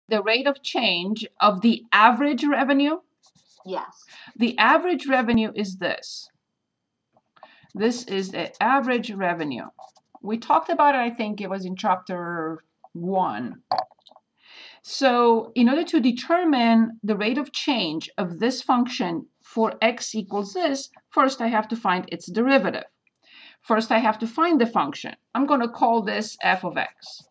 the rate of change of the average revenue? Yes. The average revenue is this. This is the average revenue. We talked about it, I think it was in chapter 1. So in order to determine the rate of change of this function for x equals this, first I have to find its derivative. First I have to find the function. I'm going to call this f of x.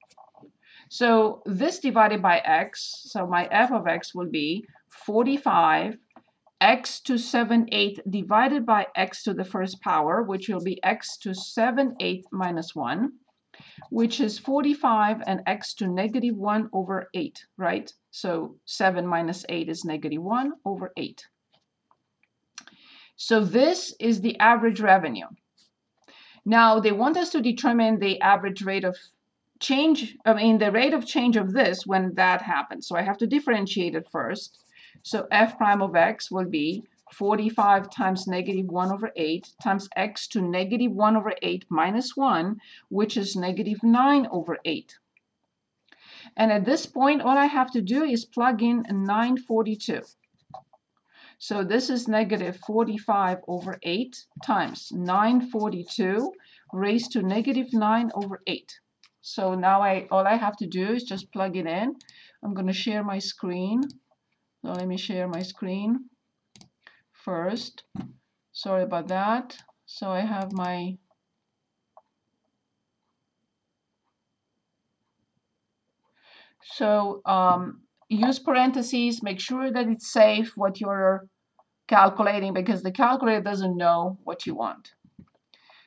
So this divided by x, so my f of x will be 45 x to 7/8 divided by x to the first power, which will be x to 7/8 minus 1, which is 45 and x to negative 1 over 8, right? So 7 minus 8 is negative 1 over 8. So this is the average revenue. Now they want us to determine the average rate of change, the rate of change of this when that happens. So I have to differentiate it first. So f prime of x will be 45 times negative 1 over 8 times x to negative 1 over 8 minus 1, which is negative 9 over 8. And at this point, all I have to do is plug in 942. So this is negative 45 over 8 times 942 raised to negative 9 over 8. So now all I have to do is just plug it in. I'm going to share my screen. So let me share my screen first. Sorry about that. So I have my use parentheses, make sure that it's safe what you're calculating because the calculator doesn't know what you want.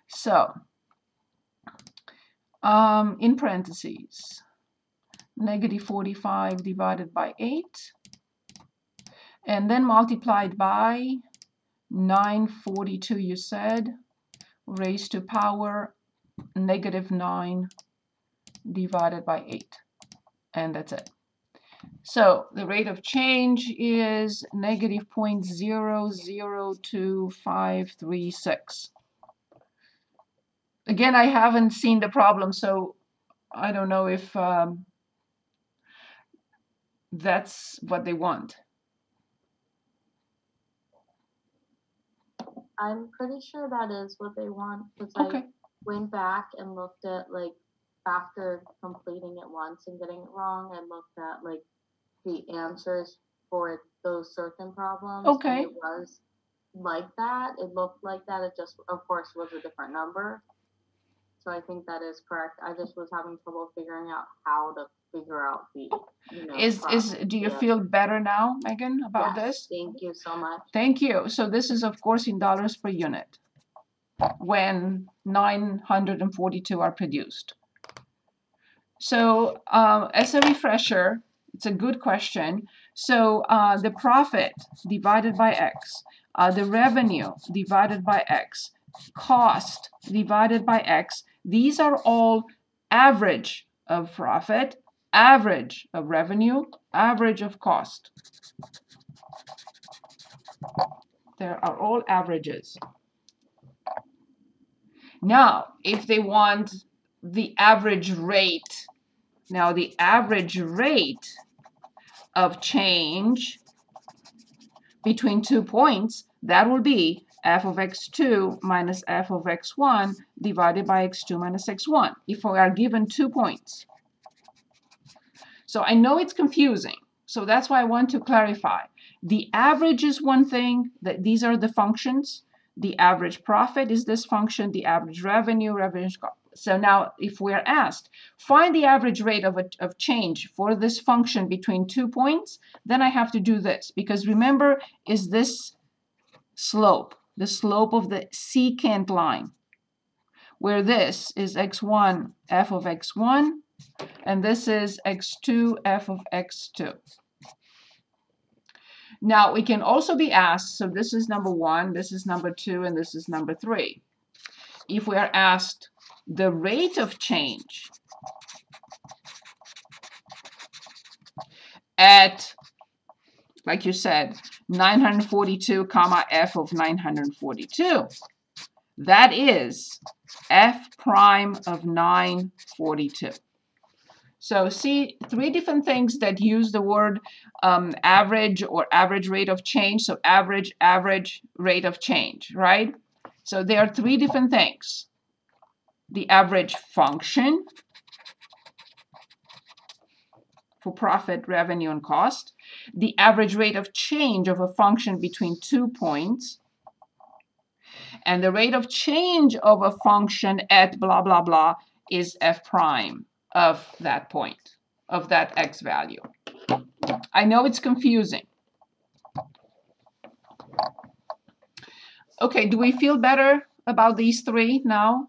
So in parentheses, negative 45 divided by 8 and then multiplied by 942, you said, raised to power negative 9 divided by 8. And that's it. So the rate of change is negative 0.002536. Again, I haven't seen the problem, so I don't know if that's what they want. I'm pretty sure that is what they want because Okay. I went back and looked at, like, after completing it once and getting it wrong, I looked at, like, the answers for those certain problems. Okay. And it was like that. It looked like that. It just, of course, was a different number. So I think that is correct. I just was having trouble figuring out how to figure out the, do you feel better now, Megan, about this? Thank you so much. Thank you. So this is, of course, in dollars per unit when 942 are produced. So as a refresher, it's a good question. So the profit divided by X, the revenue divided by X, cost divided by X, these are all average of profit, average of revenue, average of cost. There are all averages. Now, if they want the average rate, now the average rate of change between 2 points, that will be f of x2 minus f of x1 divided by x2 minus x1 if we are given 2 points. So I know it's confusing, so that's why I want to clarify. The average is one thing, that these are the functions. The average profit is this function, the average revenue, cost. So now if we're asked, find the average rate of change for this function between 2 points, then I have to do this. Because remember, is this slope, the slope of the secant line, where this is x1 f of x1, and this is x2 f of x2. Now we can also be asked, so this is number 1, this is number 2, and this is number 3. If we are asked the rate of change at, like you said, 942 comma f of 942, that is f prime of 942. So see, three different things that use the word average or average rate of change. So average rate of change, right? So there are three different things. The average function for profit, revenue, and cost. The average rate of change of a function between 2 points. And the rate of change of a function at blah, blah, blah is f prime of that point, of that x value. I know it's confusing. Okay, do we feel better about these three now?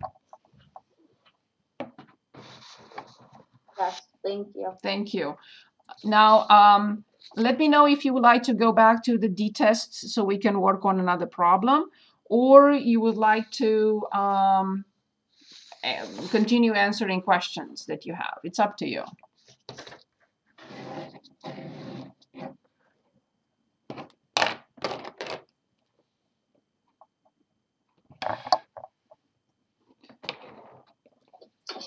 Yes, thank you. Thank you. Now, let me know if you would like to go back to the d-tests so we can work on another problem, or you would like to continue answering questions that you have. It's up to you.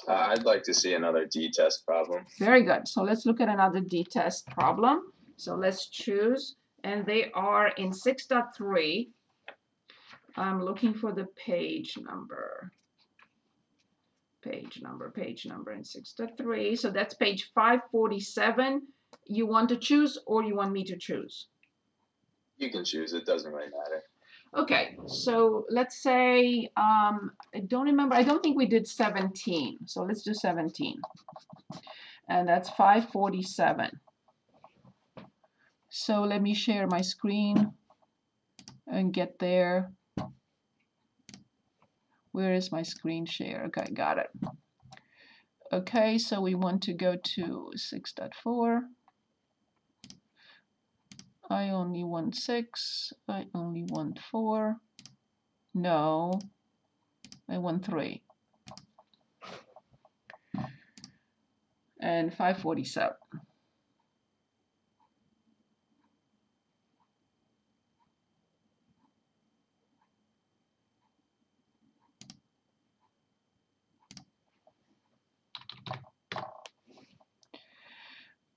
I'd like to see another d-test problem. Very good. So let's look at another d-test problem. So let's choose, and they are in 6.3. I'm looking for the page number in 6.3. So that's page 547. You want to choose, or you want me to choose? You can choose. It doesn't really matter. Okay, so let's say, I don't remember, I don't think we did 17. So let's do 17. And that's 547. So let me share my screen and get there. Where is my screen share? Okay, got it. Okay, so we want to go to 6.4. I only want 6. I only want 4. No, I want 3. And 547.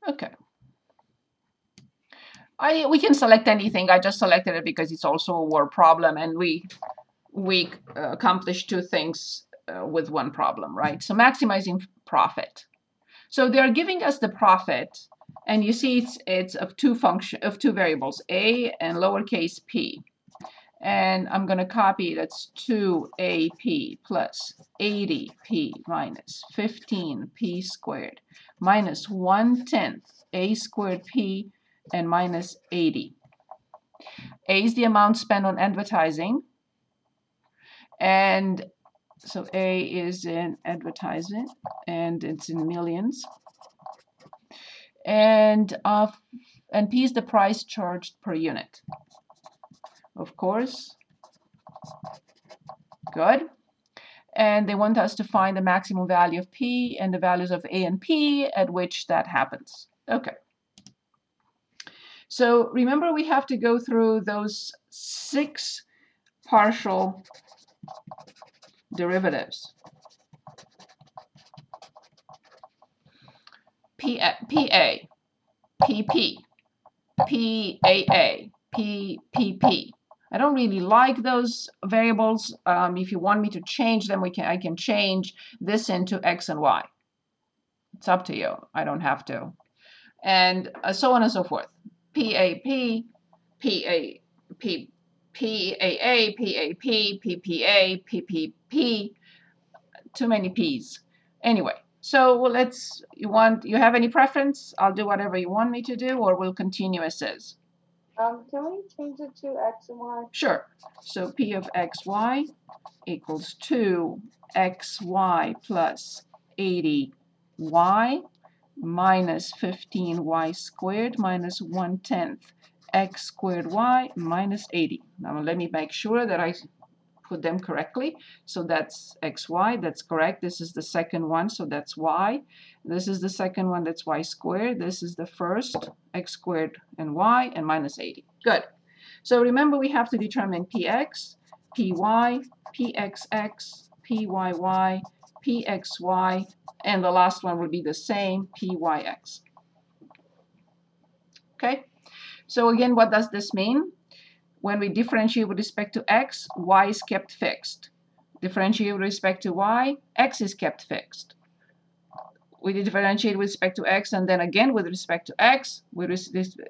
Okay. We can select anything. I just selected it because it's also a word problem, and we accomplished two things with one problem, right? So maximizing profit. So they are giving us the profit, and you see it's of two variables, a and lowercase p. And I'm going to copy, that's 2AP plus 80p minus 15p squared minus 1/10 a squared p and minus 80. A is the amount spent on advertising. And so A is in advertising, and it's in millions. And P is the price charged per unit. Of course. Good. And they want us to find the maximum value of P and the values of A and P at which that happens. Okay. So remember, we have to go through those 6 partial derivatives. PA, PP, PAA, PPP. I don't really like those variables. If you want me to change them, I can change this into X and Y. It's up to you. I don't have to. And so on and so forth. PAP, PAA, PAP, PPA, PPP. Too many P's. Anyway, so you have any preference? I'll do whatever you want me to do, or we'll continue as is. Can we change it to X and Y? Sure. So P of XY equals 2XY plus 80Y minus 15Y squared minus 1/10 X squared Y minus 80. Now let me make sure that I put them correctly. So that's XY, that's correct. This is the second one, so that's Y. This is the second one, that's Y squared. This is the first, X squared and Y, and minus 80. Good. So remember, we have to determine PX, PY, PXX, PYY, pxy, and the last one will be the same, pyx. Okay, so again, what does this mean? When we differentiate with respect to x, y is kept fixed. Differentiate with respect to y, x is kept fixed. We differentiate with respect to x, and then again with respect to x, we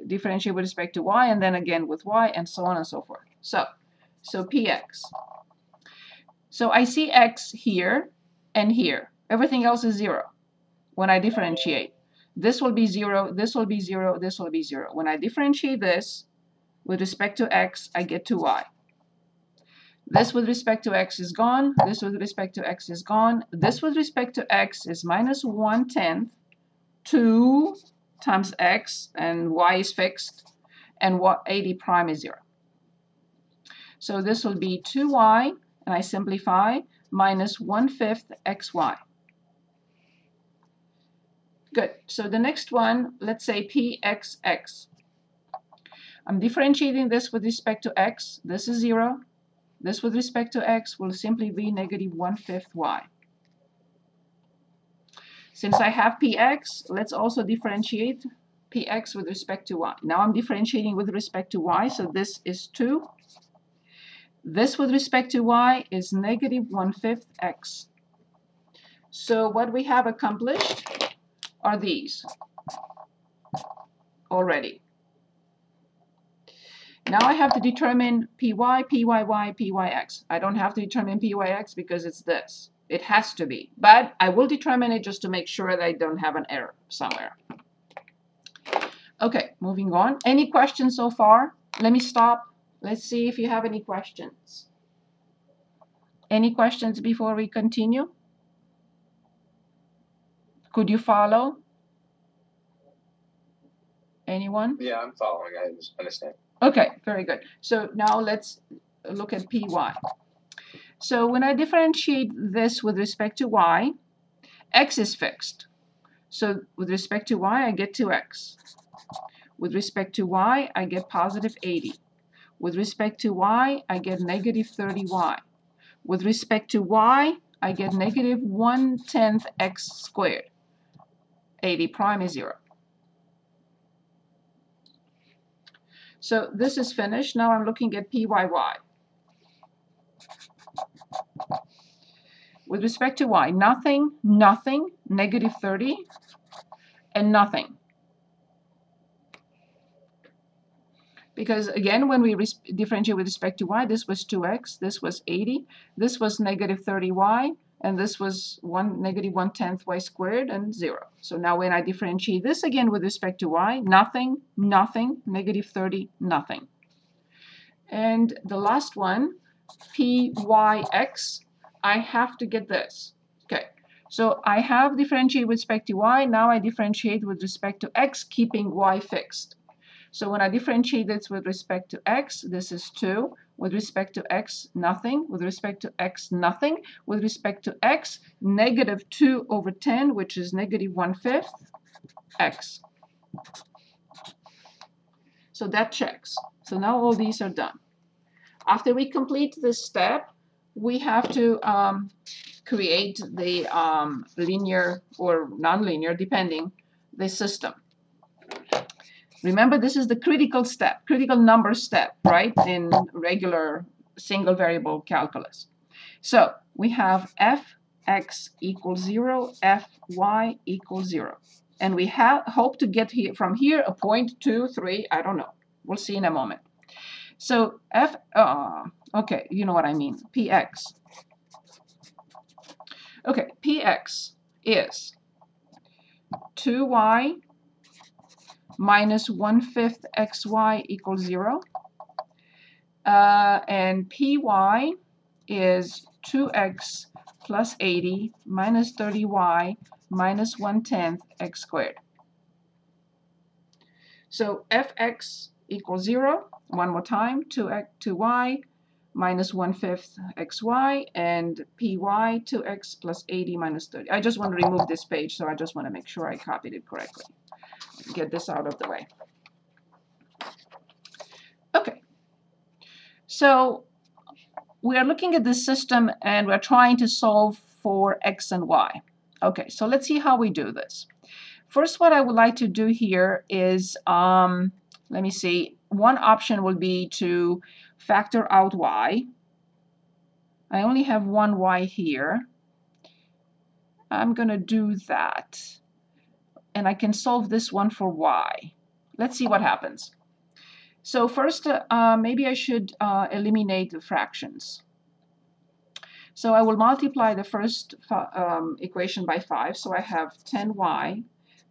differentiate with respect to y, and then again with y, and so on and so forth. So px. So I see x here and here. Everything else is 0 when I differentiate. This will be 0, this will be 0, this will be 0. When I differentiate this with respect to x, I get 2y. This with respect to x is gone. This with respect to x is gone. This with respect to x is minus 1/10, 2 times x, and y is fixed, and what 80 prime is 0. So this will be 2y, and I simplify, minus 1/5 xy. Good. So the next one, let's say pxx. I'm differentiating this with respect to x. This is 0. This with respect to x will simply be negative 1/5 y. Since I have px, let's also differentiate px with respect to y. Now I'm differentiating with respect to y, so this is 2. This with respect to y is negative 1/5 x. So what we have accomplished are these already. Now I have to determine py, pyy, pyx. I don't have to determine pyx because it's this. It has to be. But I will determine it just to make sure that I don't have an error somewhere. Okay, moving on. Any questions so far? Let me stop. Let's see if you have any questions. Any questions before we continue? Could you follow? Anyone? Yeah, I'm following. I understand. Okay, very good. So now let's look at py. So when I differentiate this with respect to y, x is fixed. So with respect to y, I get 2x. With respect to y, I get positive 80. With respect to y, I get negative 30y. With respect to y, I get negative 1/10 x squared. 80 prime is 0. So this is finished. Now I'm looking at pyy. With respect to y, nothing, nothing, negative 30, and nothing. Because again, when we differentiate with respect to y, this was 2x, this was 80, this was negative 30y, and this was negative 1/10 y squared, and 0. So now when I differentiate this again with respect to y, nothing, nothing, negative 30, nothing. And the last one, pyx, I have to get this. Okay, so I have differentiated with respect to y, now I differentiate with respect to x, keeping y fixed. So when I differentiate this with respect to x, this is 2. With respect to x, nothing. With respect to x, nothing. With respect to x, negative 2/10, which is negative 1/5 x. So that checks. So now all these are done. After we complete this step, we have to create the linear or nonlinear, depending, the system. Remember, this is the critical step, critical number step, right, in regular single variable calculus. So we have fx equals 0, fy equals 0. And we hope to get here from here a point, 2, 3, I don't know. We'll see in a moment. So okay, you know what I mean, px. Okay, px is 2y minus 1/5 xy equals 0. And py is 2x plus 80 minus 30y minus 1/10 x squared. So fx equals 0. One more time, 2y minus 1/5 xy, and py 2x plus 80 minus 30. I just want to remove this page, so I just want to make sure I copied it correctly. Get this out of the way. Okay, so we are looking at this system and we're trying to solve for x and y. Okay, so let's see how we do this. First, what I would like to do here is, let me see, one option would be to factor out y. I only have one y here. I'm going to do that. And I can solve this one for y. Let's see what happens. So first, maybe I should eliminate the fractions. So I will multiply the first equation by 5. So I have 10y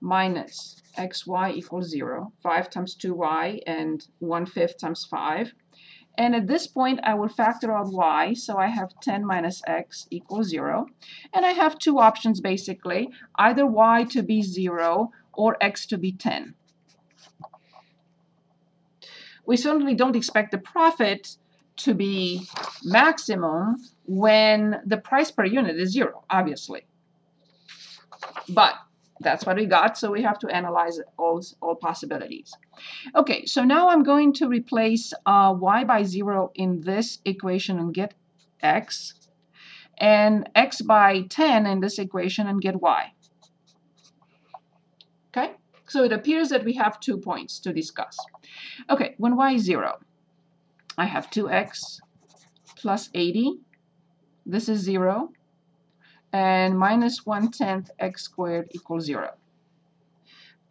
minus xy equals 0. 5 times 2y and 1/5 times 5. And at this point, I will factor out y. So I have 10 minus x equals 0. And I have two options, basically, either y to be 0 or x to be 10. We certainly don't expect the profit to be maximum when the price per unit is 0, obviously. But that's what we got, so we have to analyze all possibilities. Okay, so now I'm going to replace y by 0 in this equation and get x, and x by 10 in this equation and get y. Okay, so it appears that we have 2 points to discuss. Okay, when y is 0, I have 2x plus 80. This is 0. And minus 1/10 x squared equals 0.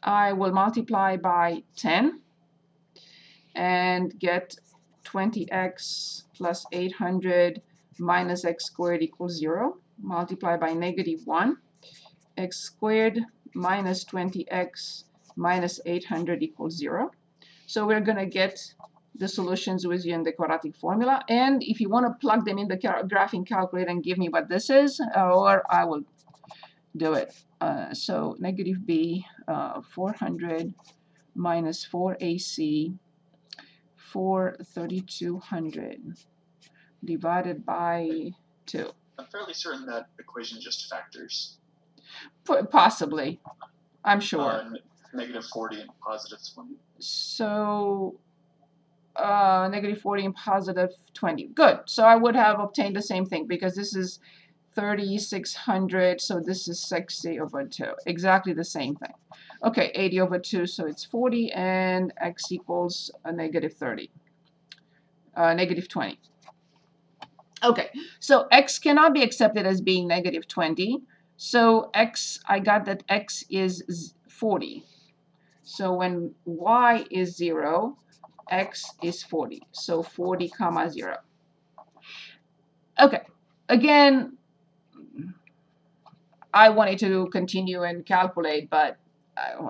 I will multiply by 10 and get 20x plus 800 minus x squared equals 0. Multiply by -1. X squared minus 20x minus 800 equals 0. So we're going to get the solutions with you in the quadratic formula. And if you want to plug them in the graphing calculator and give me what this is, or I will do it. So negative b, 400 minus 4ac, 3200 divided by 2. I'm fairly certain that equation just factors. Possibly. I'm sure. Negative 40 and positive 20. So negative 40 and positive 20. Good. So I would have obtained the same thing because this is 3600. So this is 60 over 2. Exactly the same thing. Okay, 80 over 2. So it's 40 and x equals a negative 30. Negative 20. Okay, so x cannot be accepted as being negative 20. So x, I got that x is 40. So when y is 0, x is 40. So 40 comma 0. Okay, again, I wanted to continue and calculate, but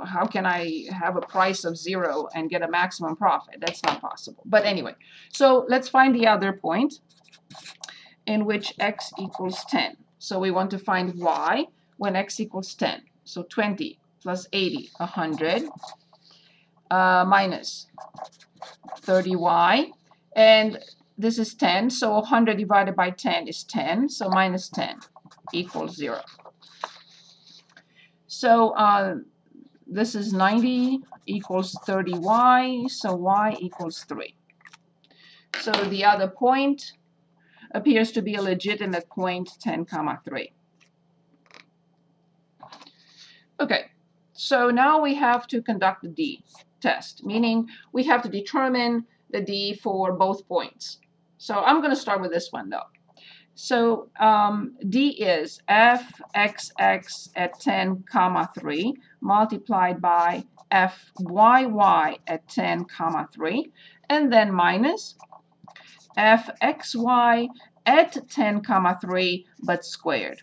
how can I have a price of 0 and get a maximum profit? That's not possible. But anyway, so let's find the other point in which x equals 10. So we want to find y when x equals 10. So 20 plus 80, 100, minus 30y. And this is 10. So 100 divided by 10 is 10. So minus 10 equals 0. So this is 90 equals 30y. So y equals 3. So the other point appears to be a legitimate point, 10 comma 3. Okay, so now we have to conduct the D test, meaning we have to determine the D for both points. So I'm going to start with this one, though. So D is fxx at 10 comma 3 multiplied by fyy at 10 comma 3, and then minus fxy at 10 comma 3 but squared.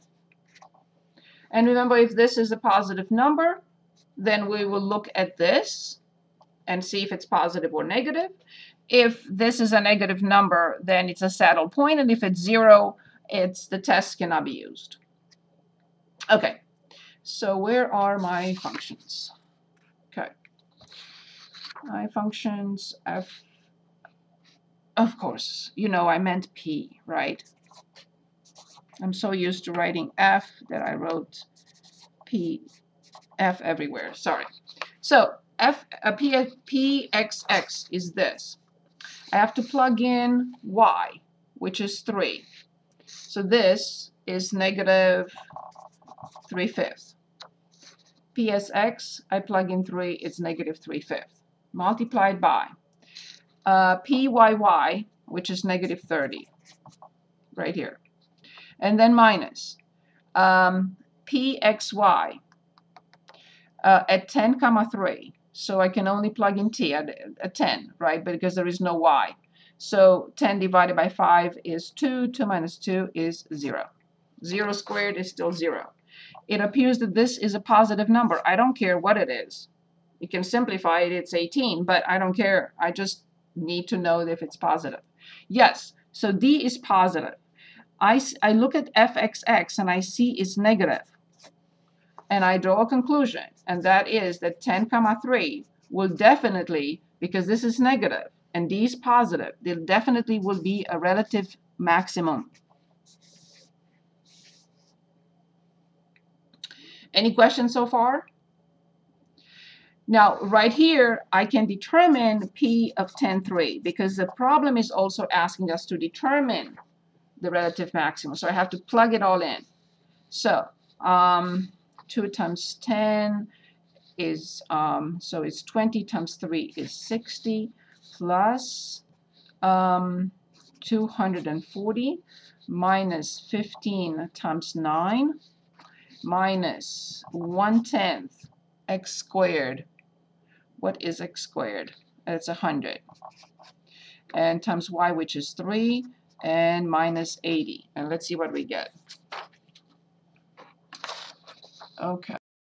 And remember, if this is a positive number, then we will look at this and see if it's positive or negative. If this is a negative number, then it's a saddle point, and if it's 0, the test cannot be used. Okay, so where are my functions? Okay, my functions f. Of course, you know I meant p, right? I'm so used to writing f that I wrote p, f everywhere. Sorry. So pxx is this. I have to plug in y, which is 3. So this is negative 3/5. PSX, I plug in 3, it's negative 3/5. Multiplied by PYY, which is negative 30, right here. And then minus PXY at 10 comma 3. So I can only plug in T at 10, right? But because there is no Y. So 10 divided by 5 is 2. 2 minus 2 is 0. 0 squared is still 0. It appears that this is a positive number. I don't care what it is. You can simplify it, it's 18, but I don't care. I just need to know if it's positive. Yes, so D is positive. I look at fxx and I see it's negative. And I draw a conclusion, and that is that 10 comma 3 will definitely, because this is negative and D is positive, there definitely will be a relative maximum. Any questions so far? Now, right here, I can determine P of 10, 3, because the problem is also asking us to determine the relative maximum. So I have to plug it all in. So 2 times 10 is, so it's 20 times 3 is 60 plus 240 minus 15 times 9 minus 1/10 x squared. What is x squared? It's 100. And times y, which is 3, and minus 80. And let's see what we get. Okay.